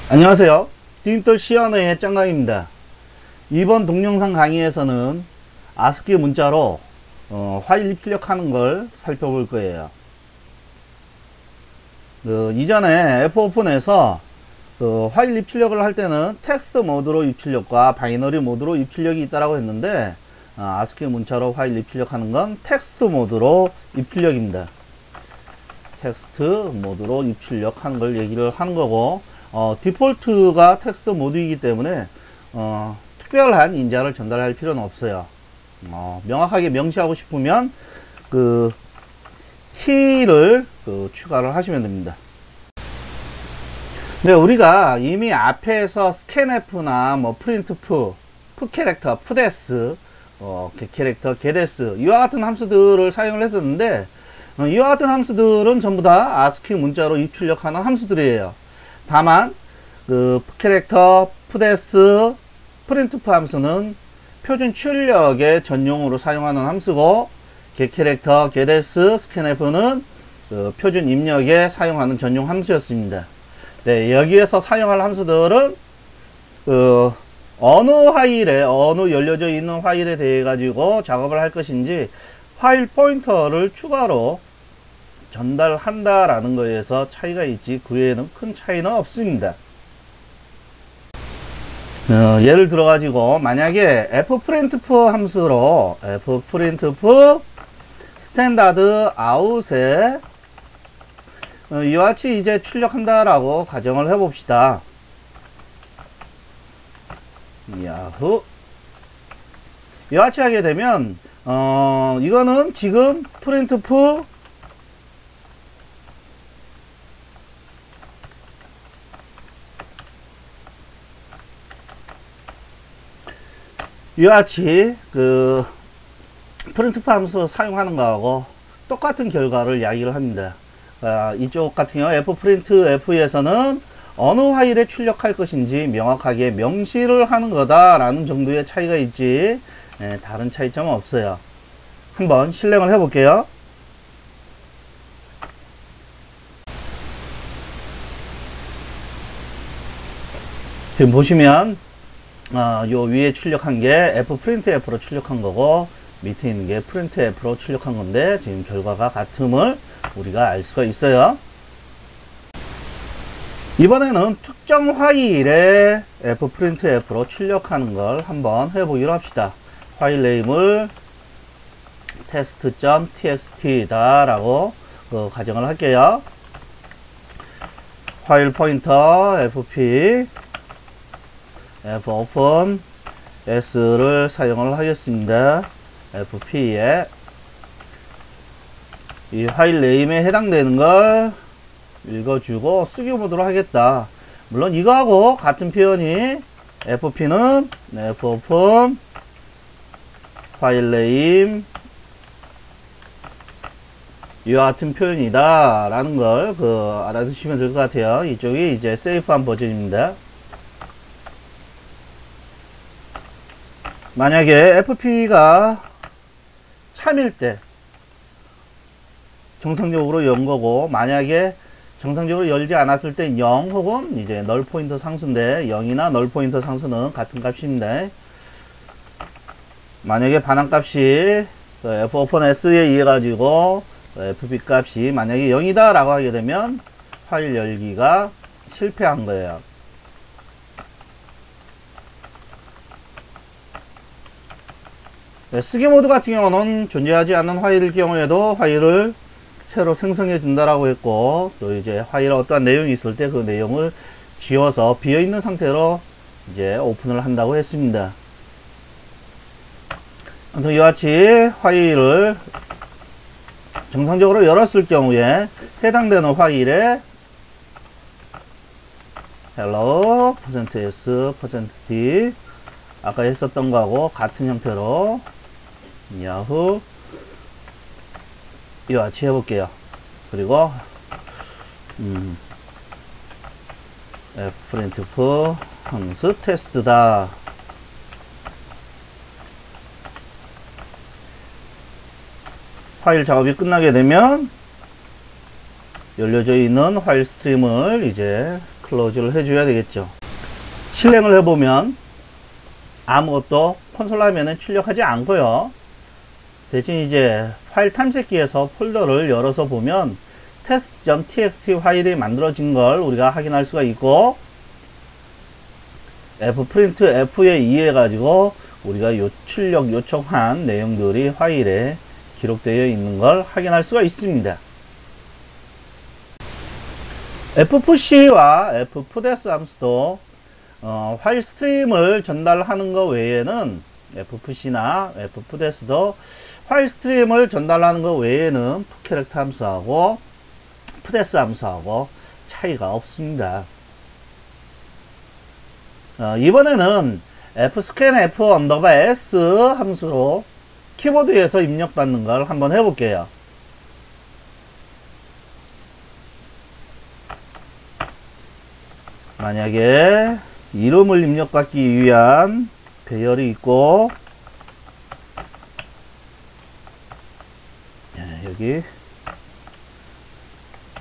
안녕하세요. 디지털 시언어의 짱강입니다. 이번 동영상 강의에서는 아스키 문자로 파일 입출력하는 걸 살펴볼 거예요. 이전에 Fopen에서 파일 입출력을 할 때는 텍스트 모드로 입출력과 바이너리 모드로 입출력이 있다고 했는데 아스키 문자로 파일 입출력하는 건 텍스트 모드로 입출력입니다. 텍스트 모드로 입출력하는 걸 얘기를 하는 거고, 디폴트가 텍스트 모드이기 때문에 특별한 인자를 전달할 필요는 없어요. 명확하게 명시하고 싶으면 T를 추가를 하시면 됩니다. 네, 우리가 이미 앞에서 scanf나 printf, pCharacter, pdes, getCharacter, getS 이와 같은 함수들을 사용을 했었는데, 이와 같은 함수들은 전부 다 아스키 문자로 입출력하는 함수들이에요. 다만 pCharacter, pdes, printf 함수는 표준 출력의 전용으로 사용하는 함수고, getCharacter, getS, scanf는 표준 입력에 사용하는 전용 함수였습니다. 네, 여기에서 사용할 함수들은 어느 파일에, 어느 열려져 있는 파일에 대해 가지고 작업을 할 것인지 파일 포인터를 추가로 전달한다라는 거에서 차이가 있지, 그 외에는 큰 차이는 없습니다. 예를 들어 가지고 만약에 fprintf 함수로 fprintf 스탠다드 아웃에 이와 같이 이제 출력한다라고 가정을 해 봅시다. 야후. 이와 같이 하게 되면 이거는 지금 printf 이와 같이 printf 함수 사용하는 거하고 똑같은 결과를 이야기를 합니다. 이쪽 같은 경우 fprintf에서는 어느 파일에 출력할 것인지 명확하게 명시를 하는 거다 라는 정도의 차이가 있지, 다른 차이점은 없어요. 한번 실행을 해 볼게요. 지금 보시면 요 위에 출력한 게 fprintf로 출력한 거고, 밑에 있는 게 printf로 출력한 건데 지금 결과가 같음을 우리가 알 수가 있어요. 이번에는 특정 파일에 fprintf로 출력하는 걸 한번 해보기로 합시다. 파일 네임을 test.txt 다라고 가정을 할게요. 파일 포인터 fp fopen s를 사용을 하겠습니다. fp에 이 파일 네임에 해당되는 걸 읽어주고 쓰기 모드로 하겠다. 물론 이거하고 같은 표현이 fp는 fopen 파일 네임 이와 같은 표현이다 라는 걸 알아두시면 될 것 같아요. 이쪽이 이제 세이프한 버전입니다. 만약에 fp가 참일 때 정상적으로 연 거고, 만약에 정상적으로 열지 않았을 때 0 혹은 이제 널 포인터 상수인데 0이나 널 포인터 상수는 같은 값입니다. 만약에 반환값이 fopen s에 의해 가지고 fp 값이 만약에 0이다 라고 하게 되면 파일 열기가 실패한 거예요. 쓰기 모드 같은 경우는 존재하지 않는 파일일 경우에도 파일을 새로 생성해 준다라고 했고, 또 이제 파일에 어떠한 내용이 있을 때 그 내용을 지워서 비어있는 상태로 이제 오픈을 한다고 했습니다. 아무튼 이와 같이 파일을 정상적으로 열었을 경우에 해당되는 파일에 hello %s %d 아까 했었던 거하고 같은 형태로 야후 이와 같이 해볼게요. 그리고 fprintf 함수 테스트다. 파일 작업이 끝나게 되면 열려져 있는 파일 스트림을 이제 클로즈를 해줘야 되겠죠. 실행을 해보면 아무것도 콘솔 화면에 출력하지 않고요. 대신 이제 파일 탐색기에서 폴더를 열어서 보면 test.txt 파일이 만들어진 걸 우리가 확인할 수가 있고, fprint f에 의해 가지고 우리가 출력 요청한 내용들이 파일에 기록되어 있는 걸 확인할 수가 있습니다. fpush와 fpudes 함수도 파일 스트림을 전달하는 것 외에는, fpush나 fpudes도 파일 스트림을 전달하는 것 외에는 pcharacter 함수하고 pudes 함수하고 차이가 없습니다. 이번에는 fscanf_s 함수로 키보드에서 입력받는 걸 한번 해볼게요. 만약에 이름을 입력받기 위한 배열이 있고, 여기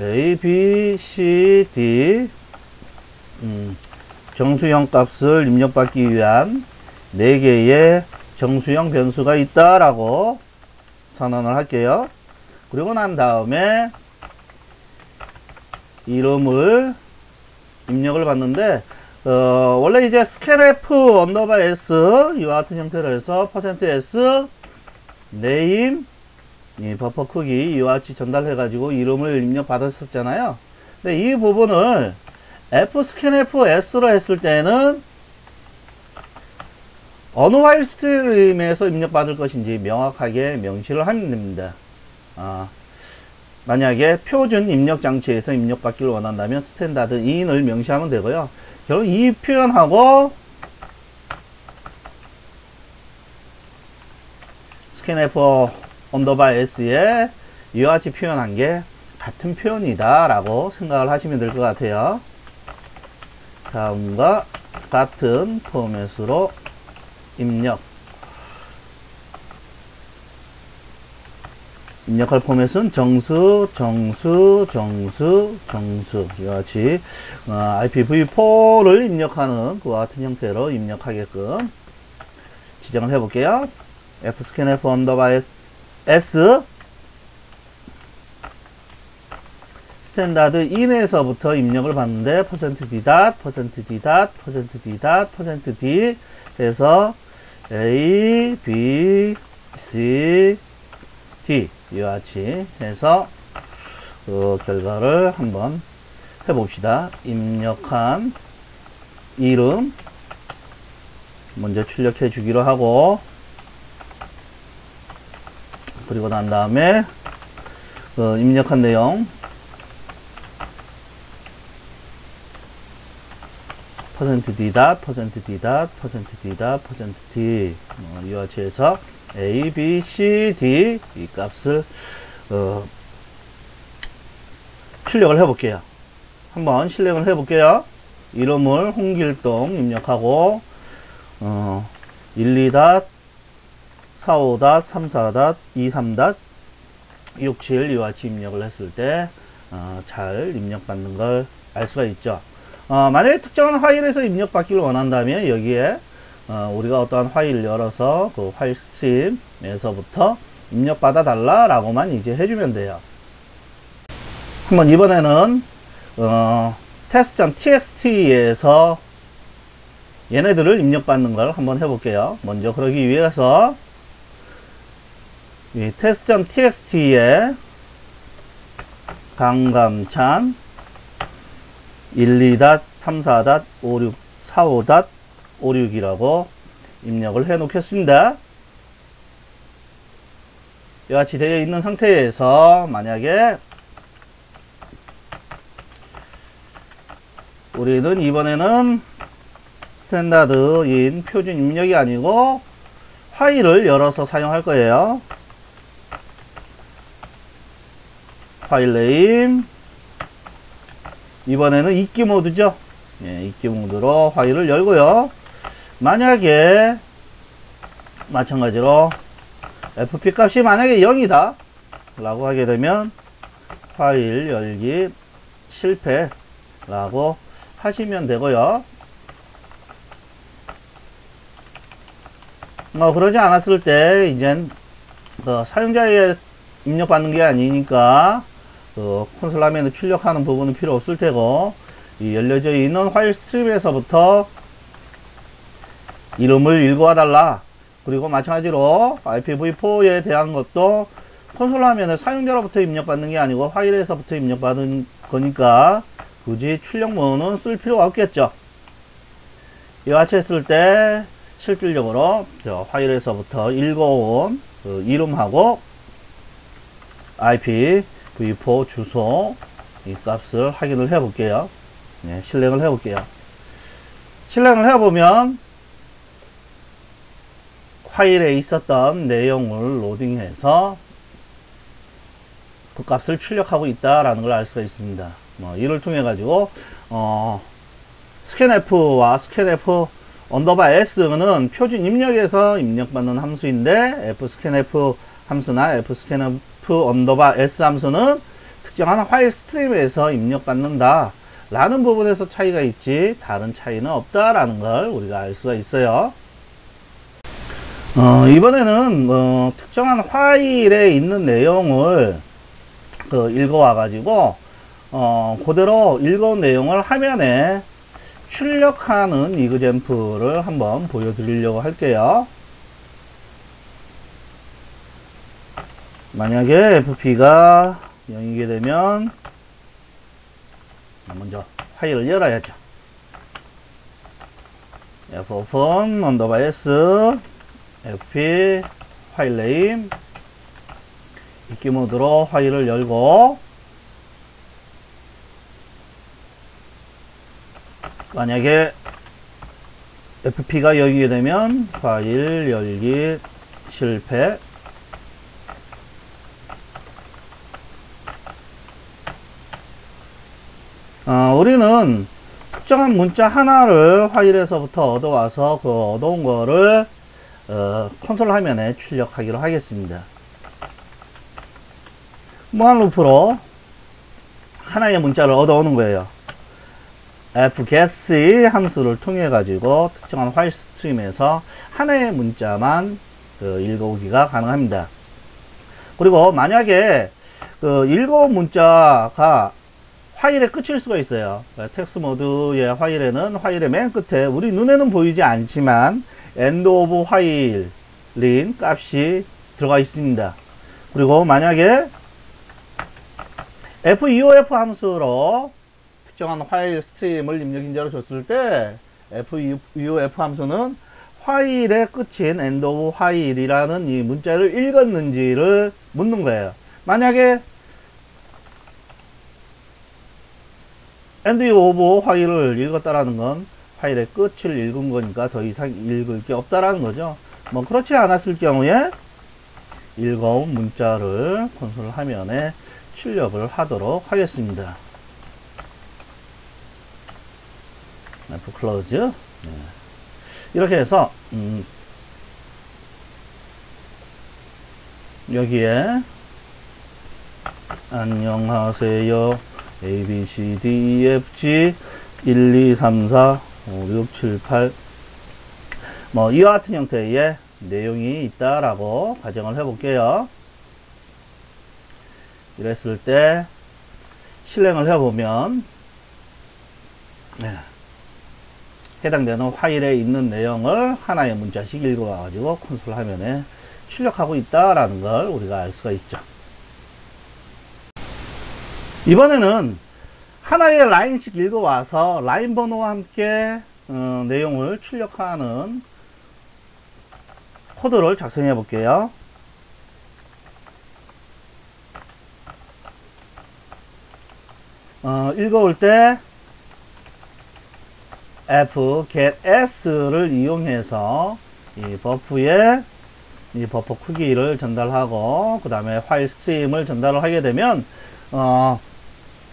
A, B, C, D 정수형 값을 입력받기 위한 4개의 정수형 변수가 있다라고 선언을 할게요. 그리고 난 다음에 이름을 입력을 받는데, 원래 이제 scanf_s 이와 같은 형태로 해서 %s name 버퍼 크기 이와 같이 전달해 가지고 이름을 입력 받았었잖아요. 근데 이 부분을 fscanf_s로 했을 때는 어느 파일 스트림에서 입력받을 것인지 명확하게 명시를 하면 됩니다. 만약에 표준 입력 장치에서 입력받기를 원한다면 스탠다드 in을 명시하면 되고요. 결국 이 표현하고 scanf_s에 이와 같이 표현한 게 같은 표현이다 라고 생각을 하시면 될 것 같아요. 다음과 같은 포맷으로 입력할 포맷은 정수, 정수, 정수, 정수 이와 같이 IPv4를 입력하는 그와 같은 형태로 입력하게끔 지정을 해 볼게요. fscanf_s 스탠다드 in에서부터 입력을 받는데 %d.%d.%d.%d 해서 A, B, C, D 이와 같이 해서 그 결과를 한번 해봅시다. 입력한 이름 먼저 출력해 주기로 하고, 그리고 난 다음에 입력한 내용 %d.%d.%d.%d 이와 같이 해서 A, B, C, D 이 값을 출력을 해 볼게요. 한번 실행을 해 볼게요. 이름을 홍길동 입력하고 12.45.34.23.67 이와 같이 입력을 했을 때 잘 입력받는 걸 알 수가 있죠. 만약에 특정한 파일에서 입력받기를 원한다면 여기에 우리가 어떠한 파일을 열어서 그 파일 스트림에서부터 입력받아 달라 라고만 이제 해주면 돼요. 한번 이번에는 test.txt에서 얘네들을 입력받는 걸 한번 해볼게요. 먼저 그러기 위해서 이 test.txt에 강감찬 12.34.56.45.56이라고 입력을 해 놓겠습니다. 이와 같이 되어 있는 상태에서 만약에 우리는 이번에는 스탠다드인 표준 입력이 아니고 파일을 열어서 사용할 거예요. 파일 네임 이번에는 읽기 모드죠. 예, 읽기 모드로 파일을 열고요. 만약에 마찬가지로 fp 값이 만약에 0이다 라고 하게 되면 파일 열기 실패 라고 하시면 되고요. 그러지 않았을 때 이젠 사용자의 입력받는 게 아니니까 콘솔 화면에 출력하는 부분은 필요 없을 테고, 이 열려져 있는 파일 스트림에서부터 이름을 읽어와 달라. 그리고 마찬가지로 IPv4에 대한 것도 콘솔 화면에 사용자로부터 입력받는 게 아니고 파일에서부터 입력받은 거니까 굳이 출력문은 쓸 필요가 없겠죠. 이와 같이 했을 때 실질적으로 파일에서부터 읽어온 이름하고 IPv4 주소 이 값을 확인을 해 볼게요. 네, 실행을 해 볼게요. 실행을 해 보면 파일에 있었던 내용을 로딩해서 그 값을 출력하고 있다라는 걸 알 수가 있습니다. 이를 통해 가지고 scanf와 scanf _s는 표준 입력에서 입력받는 함수인데, fscanf 함수나 fscanf _s 함수는 특정한 파일 스트림에서 입력받는다 라는 부분에서 차이가 있지 다른 차이는 없다라는 걸 우리가 알 수가 있어요. 이번에는 특정한 파일에 있는 내용을 읽어와 가지고 그대로 읽어온 내용을 화면에 출력하는 이그젬플을 한번 보여드리려고 할게요. 만약에 fp가 0이게 되면 먼저 파일을 열어야죠. fopen _s fp 파일 네임 읽기 모드로 파일을 열고, 만약에 fp가 열리게 되면 파일 열기 실패. 우리는 특정한 문자 하나를 파일에서부터 얻어와서 그 얻어온 거를 콘솔 화면에 출력하기로 하겠습니다. 무한 루프로 하나의 문자를 얻어오는 거예요. fget 함수를 통해 가지고 특정한 파일 스트림에서 하나의 문자만 읽어오기가 가능합니다. 그리고 만약에 읽어온 문자가 파일의 끝일 수가 있어요. 텍스트 모드의 파일에는 파일의 맨 끝에 우리 눈에는 보이지 않지만 end of 파일인 값이 들어가 있습니다. 그리고 만약에 feof 함수로 특정한 파일 스트림을 입력 인자로 줬을 때 feof 함수는 파일의 끝인 end of 파일이라는 이 문자를 읽었는지를 묻는 거예요. 만약에 end of 파일을 읽었다라는 건 파일의 끝을 읽은 거니까 더 이상 읽을 게 없다라는 거죠. 그렇지 않았을 경우에 읽어온 문자를 콘솔 화면에 출력을 하도록 하겠습니다. F close. 네. 이렇게 해서 여기에 안녕하세요 A, B, C, D, E, F, G 1, 2, 3, 4, 5, 6, 7, 8 이와 같은 형태의 내용이 있다라고 가정을 해 볼게요. 이랬을 때 실행을 해 보면 해당되는 파일에 있는 내용을 하나의 문자씩 읽어 가지고 콘솔 화면에 출력하고 있다라는 걸 우리가 알 수가 있죠. 이번에는 하나의 라인씩 읽어와서 라인 번호와 함께 내용을 출력하는 코드를 작성해 볼게요. 읽어올 때 fgetS를 이용해서 이 버프에 이 버퍼 크기를 전달하고 그 다음에 파일 스트림을 전달을 하게 되면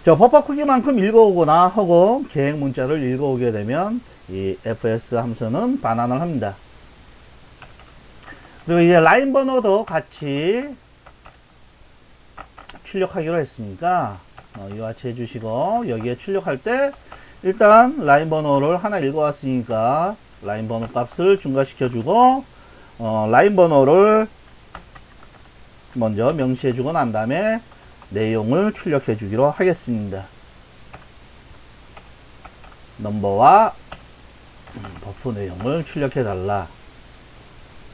저 버퍼 크기만큼 읽어오거나 하고 계획 문자를 읽어오게 되면 이 fs 함수는 반환을 합니다. 그리고 이제 라인 번호도 같이 출력하기로 했으니까 이와 같이 해주시고, 여기에 출력할 때 일단 라인 번호를 하나 읽어왔으니까 라인 번호 값을 증가시켜주고 라인 번호를 먼저 명시해주고 난 다음에 내용을 출력해 주기로 하겠습니다. 넘버와 버프 내용을 출력해 달라.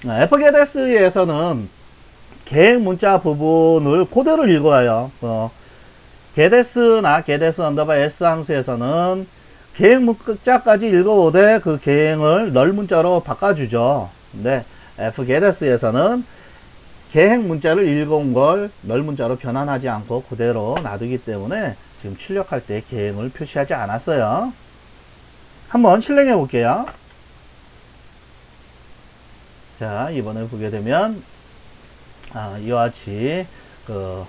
fgetS에서는 계획 문자 부분을 그대로 읽어와요. getS나 getS 언더바 s 함수에서는 계획 문자까지 읽어오되 그 계획을 널 문자로 바꿔주죠. 근데 fgetS에서는 계획 문자를 읽어온 걸 널 문자로 변환하지 않고 그대로 놔두기 때문에 지금 출력할 때 계획을 표시하지 않았어요. 한번 실행해 볼게요. 자, 이번에 보게 되면 이와 같이 그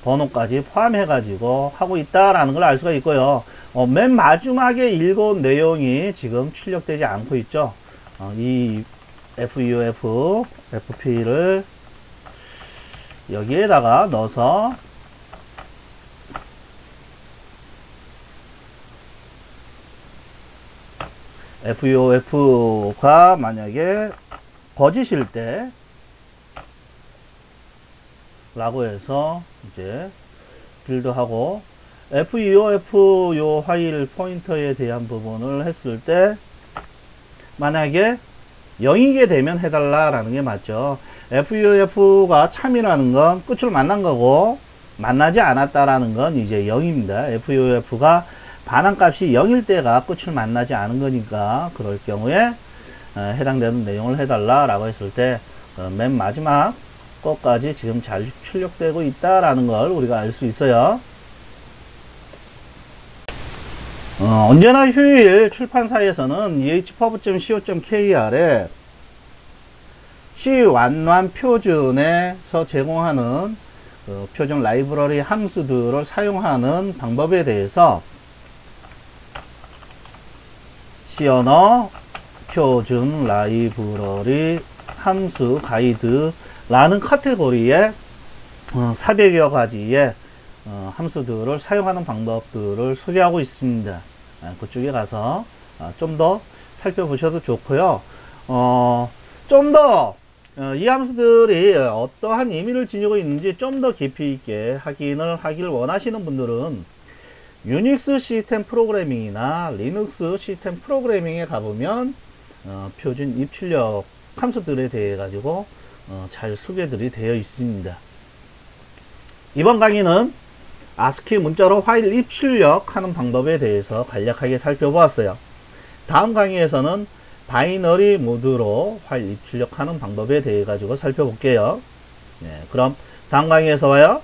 번호까지 포함해 가지고 하고 있다라는 걸 알 수가 있고요. 맨 마지막에 읽어온 내용이 지금 출력되지 않고 있죠. 이 FUF, FP를 여기에다가 넣어서 FUF가 만약에 거짓일 때 라고 해서 이제 빌드하고 FUF 요 화일 포인터에 대한 부분을 했을 때 만약에 0이게 되면 해달라 라는 게 맞죠. FUF가 참이라는 건 끝을 만난 거고 만나지 않았다라는 건 이제 0입니다. FUF가 반환값이 0일 때가 끝을 만나지 않은 거니까 그럴 경우에 해당되는 내용을 해달라 라고 했을 때 맨 마지막 것까지 지금 잘 출력되고 있다라는 걸 우리가 알 수 있어요. 언제나 휴일 출판사에서는 ehpub.co.kr에 C11 표준에서 제공하는 표준 라이브러리 함수들을 사용하는 방법에 대해서 C 언어 표준 라이브러리 함수 가이드 라는 카테고리에 400여 가지의 함수들을 사용하는 방법들을 소개하고 있습니다. 그쪽에 가서 좀 더 살펴보셔도 좋고요. 좀 더 이 함수들이 어떠한 의미를 지니고 있는지 좀 더 깊이 있게 확인을 하기를 원하시는 분들은 유닉스 시스템 프로그래밍이나 리눅스 시스템 프로그래밍에 가보면 표준 입출력 함수들에 대해 가지고 잘 소개들이 되어 있습니다. 이번 강의는 ASCII 문자로 파일 입출력 하는 방법에 대해서 간략하게 살펴보았어요. 다음 강의에서는 바이너리 모드로 파일 입출력 하는 방법에 대해 가지고 살펴볼게요. 네, 그럼 다음 강의에서 봐요.